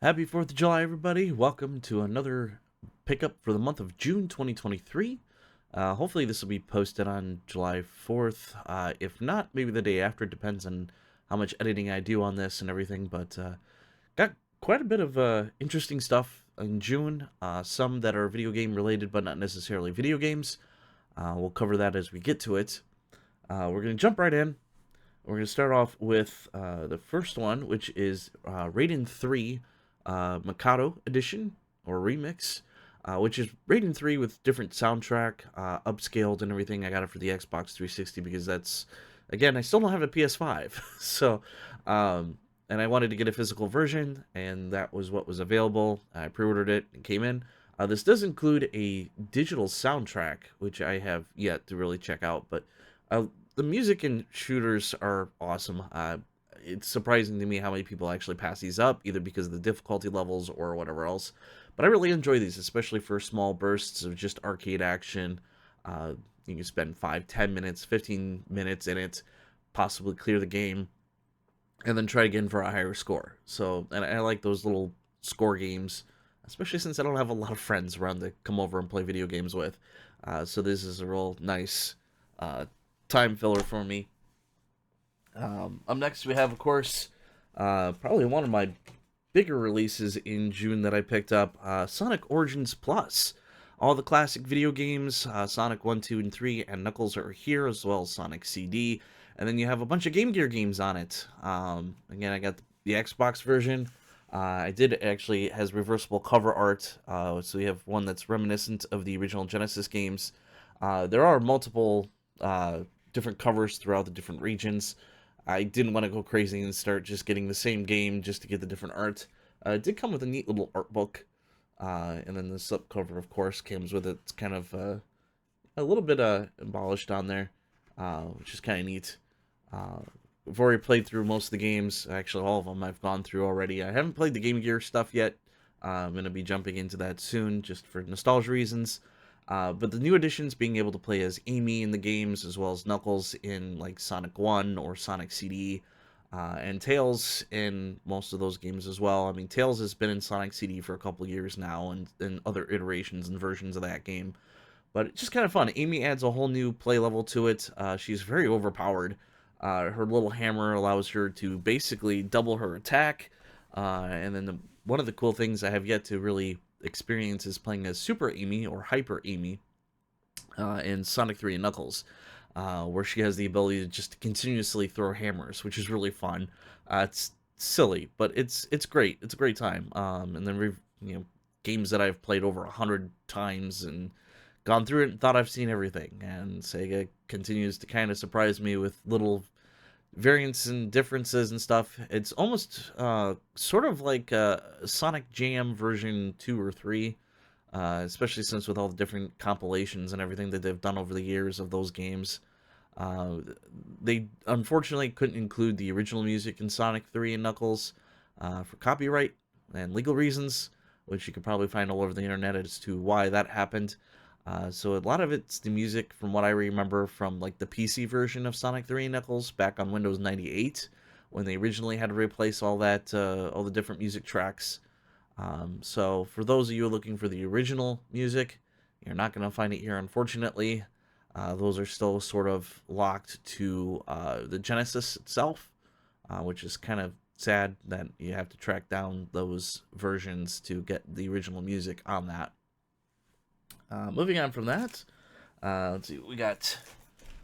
Happy 4th of July, everybody. Welcome to another pickup for the month of June 2023. Hopefully this will be posted on July 4th. If not, maybe the day after. It depends on how much editing I do on this and everything. But got quite a bit of interesting stuff in June. Some that are video game related, but not necessarily video games. We'll cover that as we get to it. We're going to jump right in. We're going to start off with the first one, which is Raiden 3 Mikado edition or remix, which is Raiden 3 with different soundtrack, upscaled and everything. I got it for the Xbox 360 because that's, again, I still don't have a PS5. So, and I wanted to get a physical version, and that was what was available. I pre-ordered it and came in. This does include a digital soundtrack, which I have yet to really check out, but the music in shooters are awesome. It's surprising to me how many people actually pass these up, either because of the difficulty levels or whatever else. But I really enjoy these, especially for small bursts of just arcade action. You can spend 5, 10 minutes, 15 minutes in it, possibly clear the game, and then try again for a higher score. So, and I like those little score games, especially since I don't have a lot of friends around to come over and play video games with. So this is a real nice time filler for me. Up next, we have, of course, probably one of my bigger releases in June that I picked up, Sonic Origins Plus. All the classic video games, Sonic 1, 2, and 3, and Knuckles are here, as well as Sonic CD. And then you have a bunch of Game Gear games on it. Again, I got the Xbox version. I did actually has reversible cover art, so you have one that's reminiscent of the original Genesis games. There are multiple different covers throughout the different regions. I didn't want to go crazy and start just getting the same game just to get the different art. It did come with a neat little art book, and then the slipcover, of course, comes with it. It's kind of a little bit embellished on there, which is kind of neat. I've already played through most of the games. Actually, all of them I've gone through already. I haven't played the Game Gear stuff yet. I'm going to be jumping into that soon, just for nostalgia reasons. But the new additions, being able to play as Amy in the games, as well as Knuckles in like Sonic 1 or Sonic CD, and Tails in most of those games as well. I mean, Tails has been in Sonic CD for a couple years now, and other iterations and versions of that game. But it's just kind of fun. Amy adds a whole new play level to it. She's very overpowered. Her little hammer allows her to basically double her attack. And then one of the cool things I have yet to really experience is playing as Super Amy or Hyper Amy in Sonic 3 and Knuckles, where she has the ability to just continuously throw hammers, which is really fun. It's silly, but it's great. It's a great time. And then games that I've played over 100 times and gone through it and thought I've seen everything. And Sega continues to kind of surprise me with little variants and differences and stuff. It's almost sort of like Sonic Jam version 2 or 3, especially since with all the different compilations and everything that they've done over the years of those games. Uh, they unfortunately couldn't include the original music in Sonic 3 and Knuckles for copyright and legal reasons, which you could probably find all over the internet as to why that happened. So a lot of it's the music from what I remember from like the PC version of Sonic 3 and Knuckles back on Windows 98 when they originally had to replace all that, all the different music tracks. So for those of you looking for the original music, you're not going to find it here, unfortunately. Those are still sort of locked to the Genesis itself, which is kind of sad that you have to track down those versions to get the original music on that. Moving on from that, let's see, we got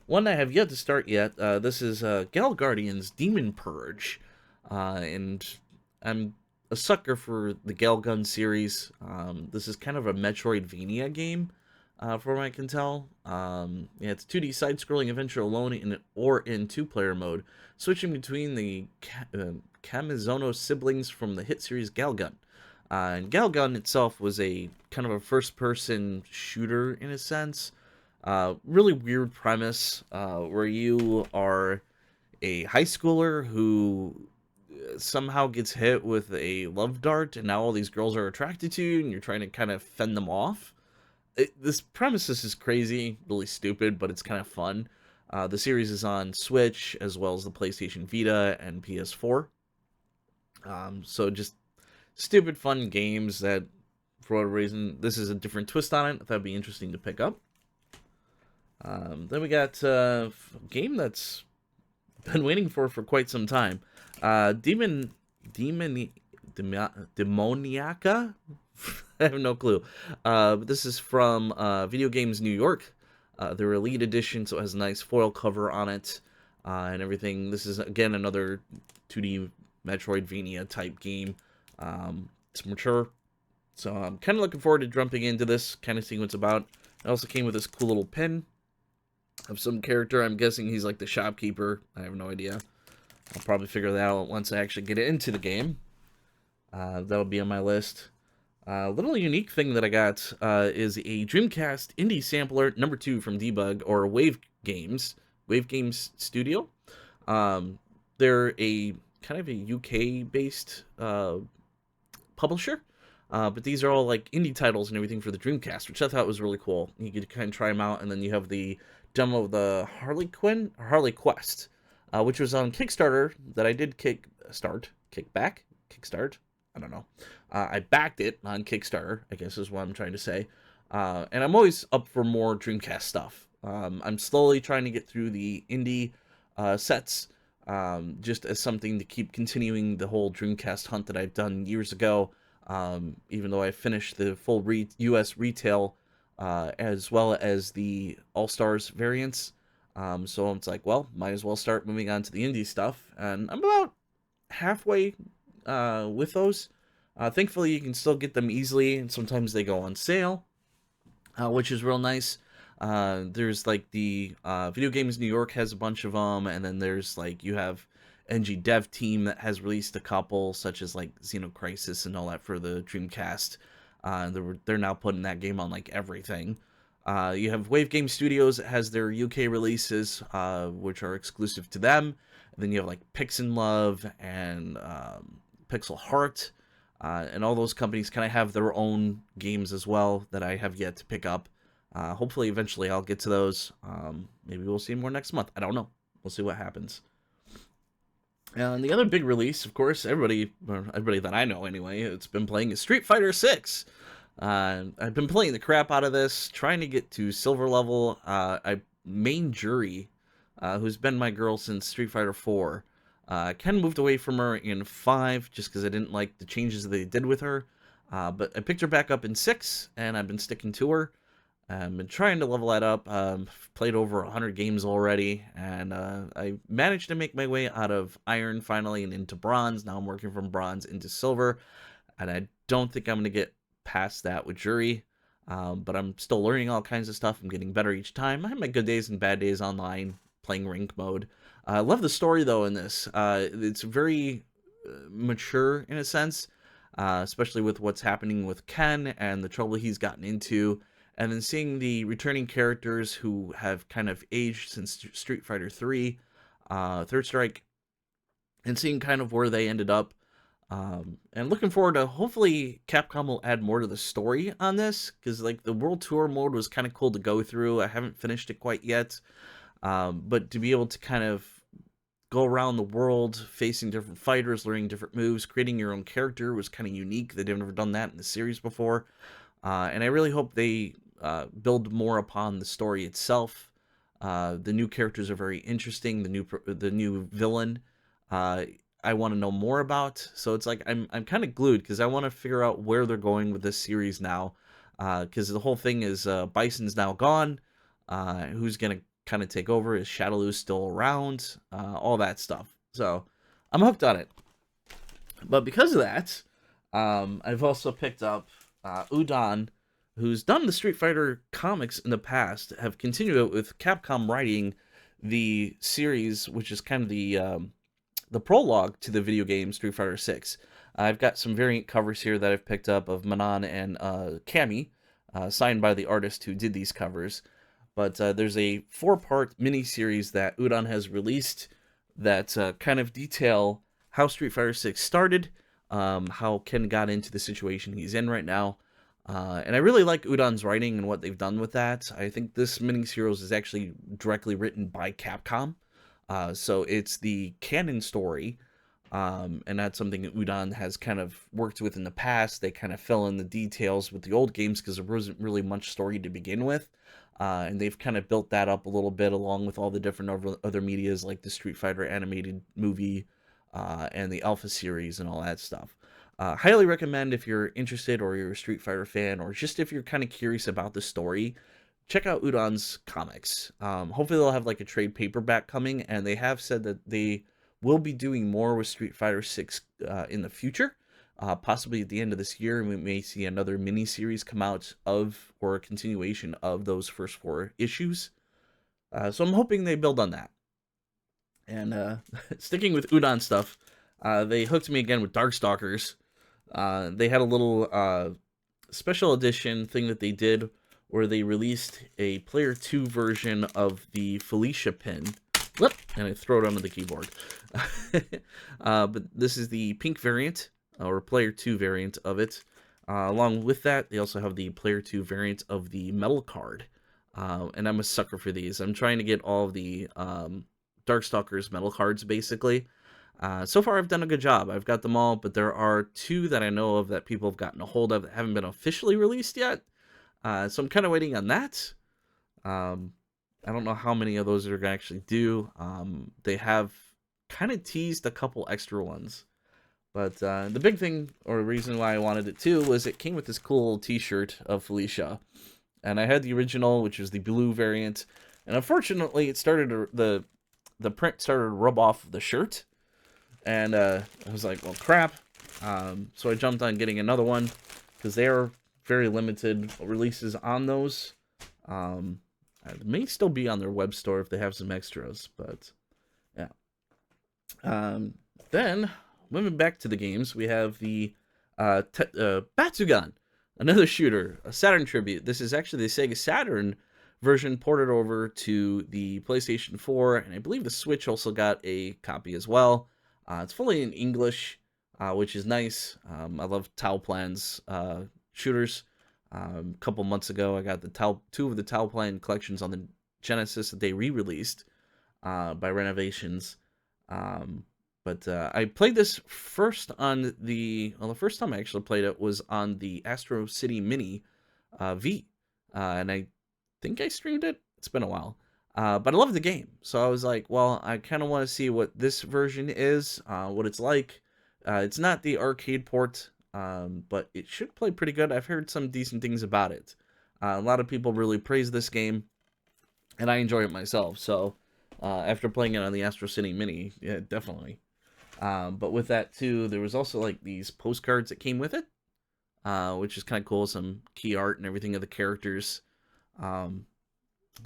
one I have yet to start yet. This is Gal Guardian's Demon Purge, and I'm a sucker for the Galgun series. This is kind of a Metroidvania game, from what I can tell. Yeah, it's 2D side-scrolling adventure alone or in two-player mode, switching between the Kamizono siblings from the hit series Galgun. And Galgun itself was a kind of a first-person shooter in a sense. Really weird premise, where you are a high schooler who somehow gets hit with a love dart, and now all these girls are attracted to you, and you're trying to kind of fend them off. This premises is crazy, really stupid, but it's kind of fun. The series is on Switch, as well as the PlayStation Vita and PS4. So just stupid fun games that, for whatever reason, this is a different twist on it. That'd be interesting to pick up. Then we got a game that's been waiting for quite some time. Demoniaca? I have no clue. But this is from Video Games New York. Their Elite Edition, so it has a nice foil cover on it and everything. This is, again, another 2D Metroidvania type game. It's mature, so I'm kind of looking forward to jumping into this, kind of seeing what it's about. It also came with this cool little pin of some character. I'm guessing he's like the shopkeeper. I have no idea. I'll probably figure that out once I actually get into the game. That'll be on my list. A little unique thing that I got is a Dreamcast indie sampler number 2 from Debug, or Wave Games Studio. They're a kind of a UK-based publisher, but these are all like indie titles and everything for the Dreamcast, which I thought was really cool. You could kind of try them out, and then you have the demo of the Harley Quest, which was on Kickstarter that I did kickstart. I don't know. I backed it on Kickstarter, I guess is what I'm trying to say. And I'm always up for more Dreamcast stuff. I'm slowly trying to get through the indie sets, just as something to keep continuing the whole Dreamcast hunt that I've done years ago, even though I finished the full US retail, as well as the All-Stars variants. So it's like, well, might as well start moving on to the indie stuff. And I'm about halfway with those. Thankfully, you can still get them easily, and sometimes they go on sale, which is real nice. There's like the Video Games New York has a bunch of them, and then there's like you have NG Dev Team that has released a couple, such as like Xenocrisis and all that for the Dreamcast. They're now putting that game on like everything. You have Wave Game Studios that has their UK releases, which are exclusive to them. And then you have like PixnLove and Pixel Heart, and all those companies kind of have their own games as well that I have yet to pick up. Hopefully, eventually, I'll get to those. Maybe we'll see more next month. I don't know. We'll see what happens. And the other big release, of course, everybody that I know anyway, it's been playing is Street Fighter 6. I've been playing the crap out of this, trying to get to silver level. Main Jury, who's been my girl since Street Fighter 4. Ken moved away from her in 5 just because I didn't like the changes they did with her. But I picked her back up in 6, and I've been sticking to her. I've been trying to level that up. Played over 100 games already, and I managed to make my way out of Iron finally and into Bronze. Now I'm working from Bronze into Silver, and I don't think I'm going to get past that with Jury. But I'm still learning all kinds of stuff. I'm getting better each time. I have my good days and bad days online, playing rank mode. I love the story, though, in this. It's very mature, in a sense, especially with what's happening with Ken and the trouble he's gotten into. And then seeing the returning characters who have kind of aged since Street Fighter 3, Third Strike, and seeing kind of where they ended up. And looking forward to, hopefully Capcom will add more to the story on this, because like the World Tour mode was kind of cool to go through. I haven't finished it quite yet, but to be able to kind of go around the world facing different fighters, learning different moves, creating your own character was kind of unique. They've never done that in the series before, and I really hope they build more upon the story itself. The new characters are very interesting. The new villain, I want to know more about. So it's like I'm kind of glued because I want to figure out where they're going with this series now. Because the whole thing is Bison's now gone. Who's gonna kind of take over? Is Shadaloo still around? All that stuff. So I'm hooked on it. But because of that, I've also picked up Udon, who's done the Street Fighter comics in the past, have continued it with Capcom writing the series, which is kind of the prologue to the video game Street Fighter 6. I've got some variant covers here that I've picked up of Manon and Cammy, signed by the artist who did these covers. But there's a 4-part mini-series that Udon has released that kind of detail how Street Fighter 6 started, how Ken got into the situation he's in right now. And I really like Udon's writing and what they've done with that. I think this mini-series is actually directly written by Capcom. So it's the canon story And that's something that Udon has kind of worked with in the past. They kind of fill in the details with the old games because there wasn't really much story to begin with. And they've kind of built that up a little bit along with all the different other medias like the Street Fighter animated movie and the Alpha series and all that stuff. Highly recommend if you're interested or you're a Street Fighter fan or just if you're kind of curious about the story, check out Udon's comics. Hopefully they'll have like a trade paperback coming, and they have said that they will be doing more with Street Fighter 6 in the future. Possibly at the end of this year, we may see another mini series come out of or a continuation of those first 4 issues. So I'm hoping they build on that. And sticking with Udon stuff, they hooked me again with Darkstalkers. They had a little special edition thing that they did where they released a Player 2 version of the Felicia pin. Whoop, and I throw it onto the keyboard. But this is the pink variant, or Player 2 variant of it. Along with that, they also have the Player 2 variant of the metal card. And I'm a sucker for these. I'm trying to get all of the Darkstalkers metal cards, basically. So far, I've done a good job. I've got them all, but there are 2 that I know of that people have gotten a hold of that haven't been officially released yet. So I'm kind of waiting on that. I don't know how many of those they're going to actually do. They have kind of teased a couple extra ones. But the big thing, or reason why I wanted it too, was it came with this cool t-shirt of Felicia. And I had the original, which is the blue variant. And unfortunately, it started to, the print started to rub off the shirt. And I was like, well, crap. So I jumped on getting another one because they are very limited releases on those. It may still be on their web store if they have some extras, but yeah. Then, moving back to the games, we have the Batsugan, another shooter, a Saturn tribute. This is actually the Sega Saturn version ported over to the PlayStation 4, and I believe the Switch also got a copy as well. It's fully in English, which is nice. I love Tauplan's shooters. A couple months ago, I got the 2 of the Tauplan collections on the Genesis that they re-released by Renovations. But I played this first on the first time I actually played it was on the Astro City Mini V, and I think I streamed it. It's been a while. But I love the game, so I was like, well, I kind of want to see what this version is, what it's like. It's not the arcade port, but it should play pretty good. I've heard some decent things about it. A lot of people really praise this game, and I enjoy it myself. So after playing it on the Astro City Mini, yeah, definitely. But with that too, there was also like these postcards that came with it, which is kind of cool. Some key art and everything of the characters.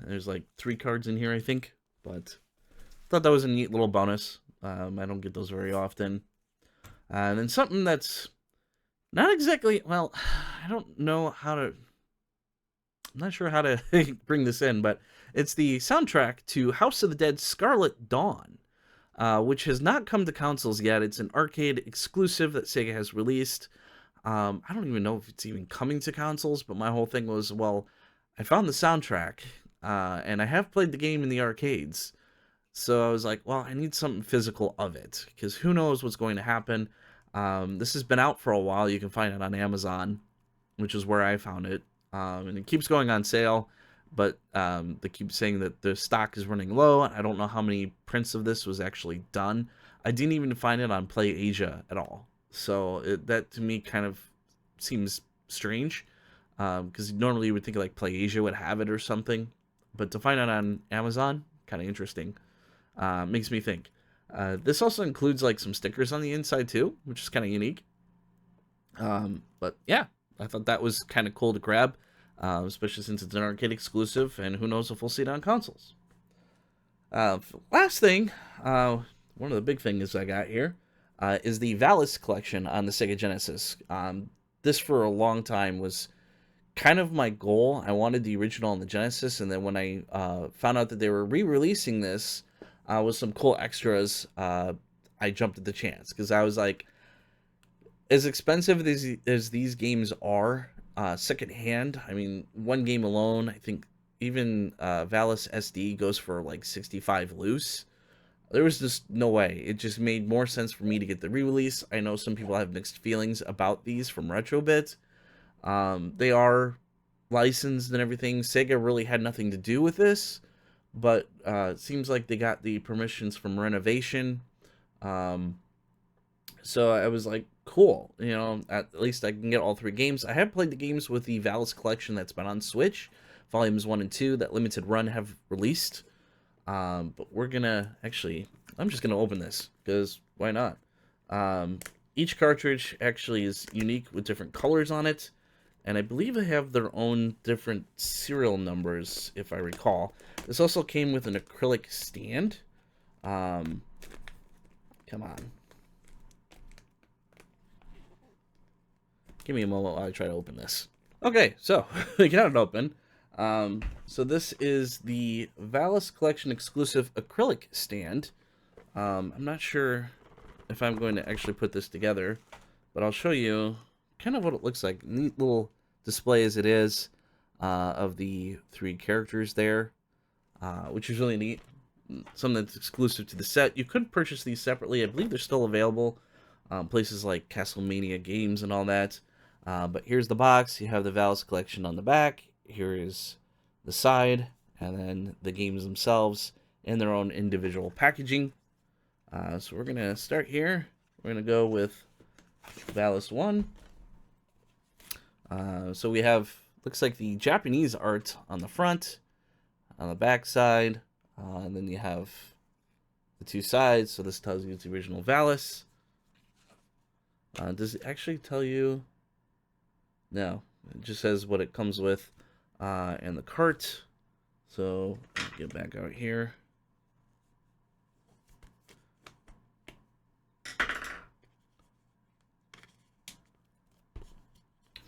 There's like 3 cards in here, I think, but thought that was a neat little bonus. I don't get those very often. And then something that's not exactly, well, I don't know how to, I'm not sure how to bring this in, but it's the soundtrack to House of the Dead Scarlet Dawn, which has not come to consoles yet. It's an arcade exclusive that Sega has released. I don't even know if it's even coming to consoles, but my whole thing was, well, I found the soundtrack, and I have played the game in the arcades. So I was like, well, I need something physical of it, because who knows what's going to happen. This has been out for a while. You can find it on Amazon, which is where I found it. And it keeps going on sale, but they keep saying that the stock is running low. I don't know how many prints of this was actually done. I didn't even find it on PlayAsia at all. So that to me kind of seems strange, because normally you would think like PlayAsia would have it or something. But to find it on Amazon, kind of interesting. Makes me think. This also includes like some stickers on the inside too, which is kind of unique. But yeah, I thought that was kind of cool to grab, especially since it's an arcade exclusive, and who knows if we'll see it on consoles. Last thing, one of the big things I got here is the Valis collection on the Sega Genesis. This for a long time was kind of my goal. I wanted the original on the Genesis, and then when I found out that they were re-releasing this with some cool extras, I jumped at the chance, because I was like, as expensive as these games are secondhand, I mean, one game alone, I think even Valis SD goes for like 65 loose. There was just no way. It just made more sense for me to get the re-release. I know some people have mixed feelings about these from Retrobit. They are licensed and everything. Sega really had nothing to do with this, but it seems like they got the permissions from Renovation. Um, so I was like, cool, you know, at least I can get all 3 games. I have played the games with the Valis collection that's been on Switch. Volumes 1 and 2, that limited run, have released. But we're gonna, actually, I'm just gonna open this, because why not? Each cartridge actually is unique with different colors on it, and I believe they have their own different serial numbers, if I recall. This also came with an acrylic stand. Come on. Give me a moment while I try to open this. Okay, so we got it open. So this is the Valis Collection exclusive acrylic stand. I'm not sure if I'm going to actually put this together, but I'll show you kind of what it looks like. Neat little display as it is of the 3 characters there, which is really neat. Something that's exclusive to the set. You could purchase these separately. I believe they're still available. Places like Castlemania Games and all that. But here's the box. You have the Valis Collection on the back. Here is the side, and then the games themselves in their own individual packaging. So we're going to start here. We're going to go with Valis 1. So we have, looks like the Japanese art on the front, on the back side, and then you have the 2 sides. So this tells you it's the original Valis. Does it actually tell you? No, it just says what it comes with and the cart. So get back out here.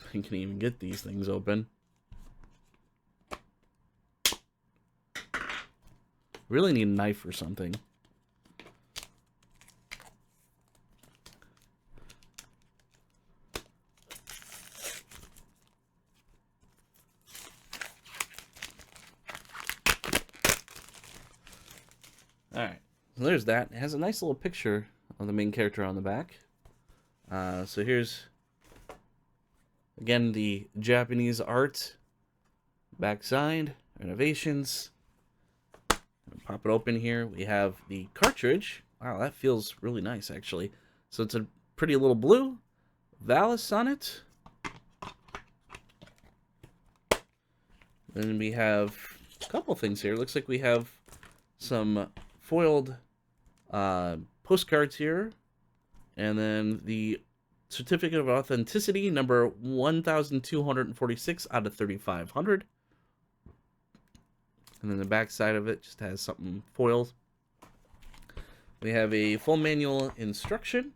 I can even get these things open. Really need a knife or something. Alright, so there's that. It has a nice little picture of the main character on the back. So here's, again, the Japanese art. Backside, renovations. Pop it open here. We have the cartridge. Wow, that feels really nice, actually. So it's a pretty little blue. Valis on it. Then we have a couple things here. Looks like we have some foiled postcards here, and then the certificate of authenticity number 1246 out of 3500, and then the back side of it just has something foiled. We have a full manual instruction,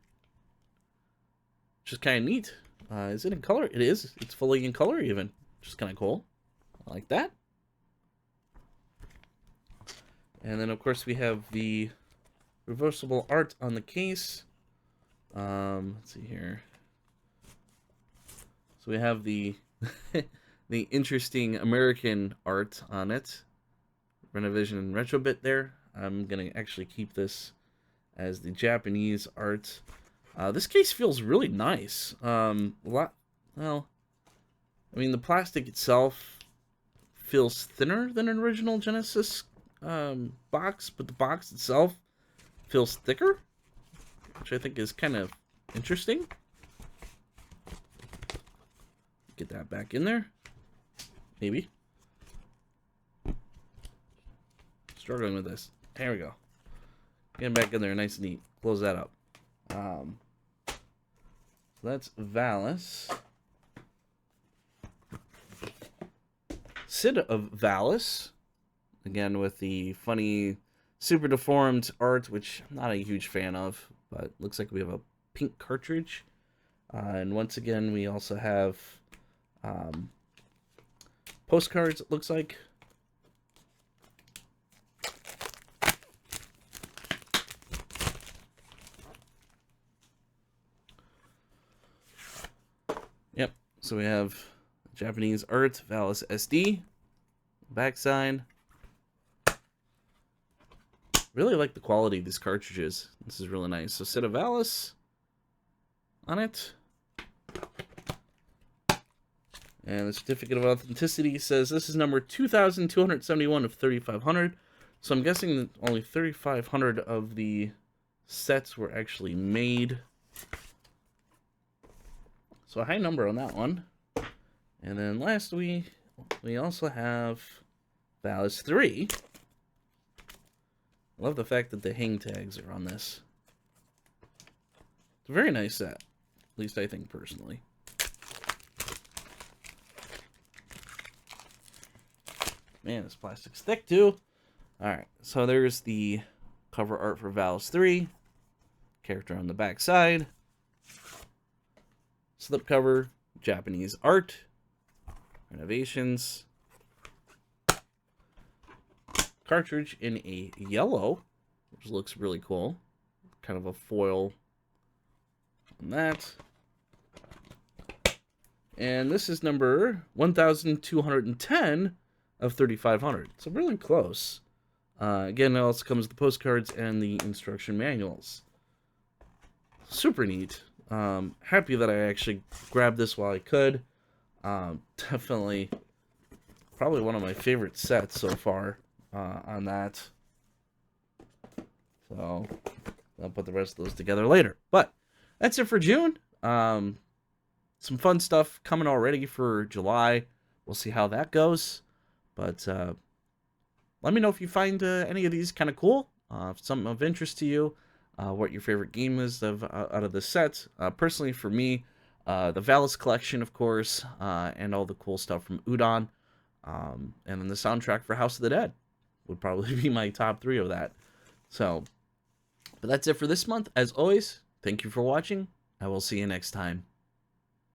which is kind of neat. Is it in color? It is. It's fully in color even, which is kind of cool. I like that. And then, of course, we have the reversible art on the case. Let's see here. So we have the the interesting American art on it. Renovision and Retrobit there. I'm going to actually keep this as the Japanese art. This case feels really nice. Well, I mean, the plastic itself feels thinner than an original Genesis box, but the box itself feels thicker, which I think is kind of interesting. Get that back in there. Maybe. Struggling with this. There we go. Get back in there, nice and neat. Close that up. That's Valis. Cid of Valis. Again, with the funny, super deformed art, which I'm not a huge fan of, but looks like we have a pink cartridge. And once again, we also have postcards, it looks like. Yep, so we have Japanese art, Valis SD, backside. Really like the quality of these cartridges. This is really nice. So Cid of Valis on it. And the certificate of authenticity says this is number 2,271 of 3,500. So I'm guessing that only 3,500 of the sets were actually made. So a high number on that one. And then lastly, we also have Valis 3. I love the fact that the hang tags are on this. It's a very nice set. At least I think personally. Man, this plastic's thick too. Alright, so there's the cover art for Valis 3. Character on the back side. Slipcover, Japanese art. Renovations. Cartridge in a yellow, which looks really cool. Kind of a foil on that. And this is number 1,210 of 3,500. So really close. Again, it also comes with the postcards and the instruction manuals. Super neat. Happy that I actually grabbed this while I could. Definitely probably one of my favorite sets so far. On that. So I'll put the rest of those together later. But that's it for June. Some fun stuff coming already for July. We'll see how that goes. But let me know if you find any of these kind of cool. If something of interest to you. What your favorite game is out of the set. Personally, for me, the Valis collection, of course, and all the cool stuff from Udon. And then the soundtrack for House of the Dead would probably be my top 3 of that. So, but that's it for this month. As always, thank you for watching. I will see you next time.